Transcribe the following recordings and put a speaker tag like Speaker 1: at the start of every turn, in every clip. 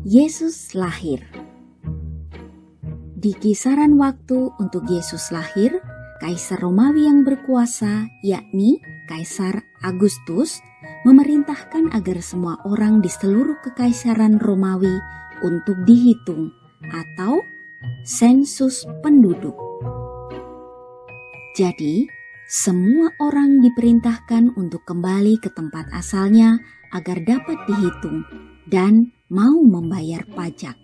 Speaker 1: Yesus lahir. Di kisaran waktu untuk Yesus lahir, Kaisar Romawi yang berkuasa, yakni Kaisar Agustus, memerintahkan agar semua orang di seluruh kekaisaran Romawi untuk dihitung atau sensus penduduk. Jadi, semua orang diperintahkan untuk kembali ke tempat asalnya agar dapat dihitung dan mau membayar pajak.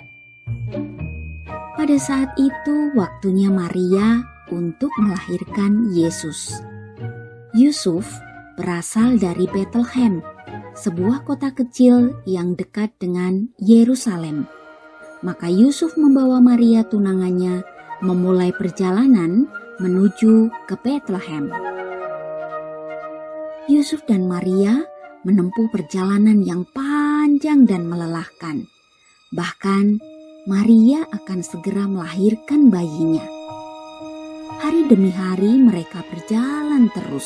Speaker 1: Pada saat itu waktunya Maria untuk melahirkan Yesus. Yusuf berasal dari Bethlehem, sebuah kota kecil yang dekat dengan Yerusalem. Maka Yusuf membawa Maria tunangannya memulai perjalanan menuju ke Bethlehem. Yusuf dan Maria menempuh perjalanan yang panjang dan melelahkan. Bahkan Maria akan segera melahirkan bayinya. Hari demi hari mereka berjalan terus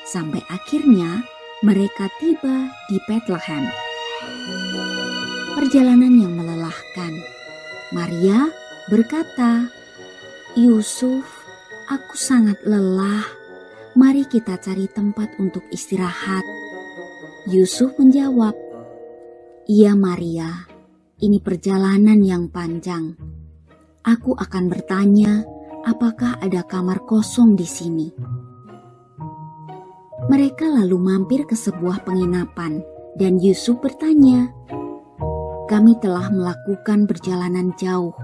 Speaker 1: sampai akhirnya mereka tiba di Bethlehem. Perjalanan yang melelahkan. Maria berkata, "Yusuf, aku sangat lelah. Mari kita cari tempat untuk istirahat." Yusuf menjawab, "Iya Maria, ini perjalanan yang panjang. Aku akan bertanya, apakah ada kamar kosong di sini?" Mereka lalu mampir ke sebuah penginapan dan Yusuf bertanya, "Kami telah melakukan perjalanan jauh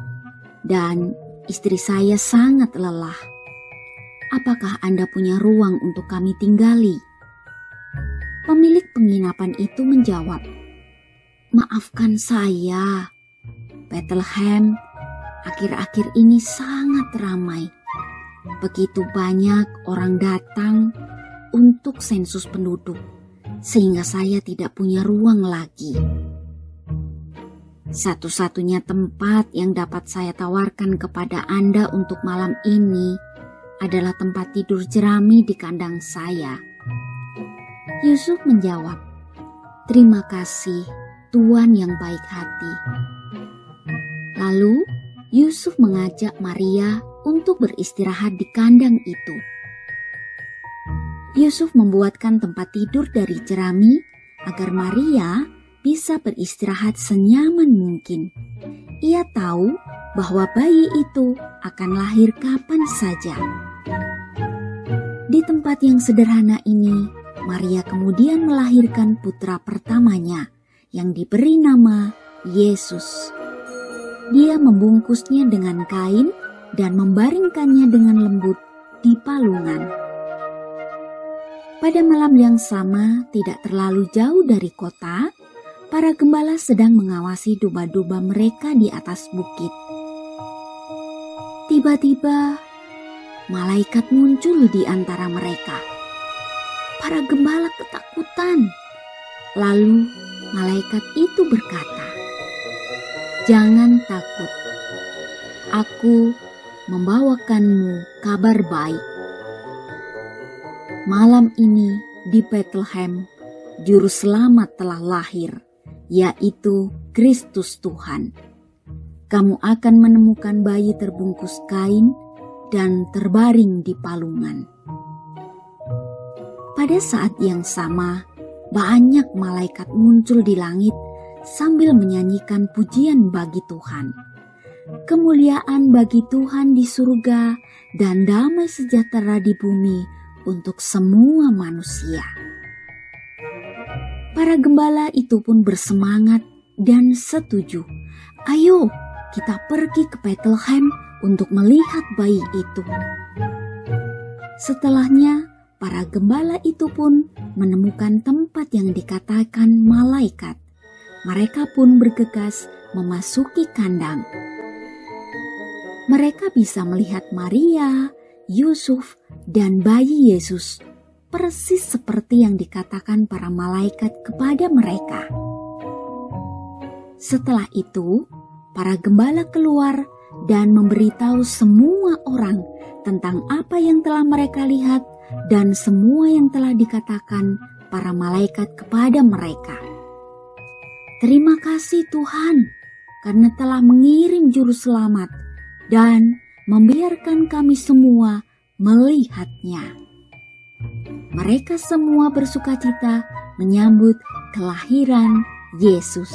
Speaker 1: dan istri saya sangat lelah. Apakah Anda punya ruang untuk kami tinggali?" Pemilik penginapan itu menjawab, "Maafkan saya, Bethlehem akhir-akhir ini sangat ramai. Begitu banyak orang datang untuk sensus penduduk, sehingga saya tidak punya ruang lagi. Satu-satunya tempat yang dapat saya tawarkan kepada Anda untuk malam ini adalah tempat tidur jerami di kandang saya." Yusuf menjawab, "Terima kasih, Tuan yang baik hati." Lalu Yusuf mengajak Maria untuk beristirahat di kandang itu. Yusuf membuatkan tempat tidur dari jerami agar Maria bisa beristirahat senyaman mungkin. Ia tahu bahwa bayi itu akan lahir kapan saja. Di tempat yang sederhana ini, Maria kemudian melahirkan putra pertamanya yang diberi nama Yesus. Dia membungkusnya dengan kain dan membaringkannya dengan lembut di palungan. Pada malam yang sama, tidak terlalu jauh dari kota, para gembala sedang mengawasi domba-domba mereka di atas bukit. Tiba-tiba, malaikat muncul di antara mereka. Para gembala ketakutan. Lalu malaikat itu berkata, "Jangan takut. Aku membawakanmu kabar baik. Malam ini di Bethlehem, Juru Selamat telah lahir, yaitu Kristus Tuhan. Kamu akan menemukan bayi terbungkus kain dan terbaring di palungan." Pada saat yang sama, banyak malaikat muncul di langit sambil menyanyikan pujian bagi Tuhan. Kemuliaan bagi Tuhan di surga dan damai sejahtera di bumi untuk semua manusia. Para gembala itu pun bersemangat dan setuju. "Ayo, kita pergi ke Bethlehem untuk melihat bayi itu." Setelahnya, para gembala itu pun menemukan tempat yang dikatakan malaikat. Mereka pun bergegas memasuki kandang. Mereka bisa melihat Maria, Yusuf, dan bayi Yesus persis seperti yang dikatakan para malaikat kepada mereka. Setelah itu, para gembala keluar dan memberitahu semua orang tentang apa yang telah mereka lihat dan semua yang telah dikatakan para malaikat kepada mereka. "Terima kasih Tuhan," karena telah mengirim juru selamat dan membiarkan kami semua melihatnya." Mereka semua bersukacita menyambut kelahiran Yesus.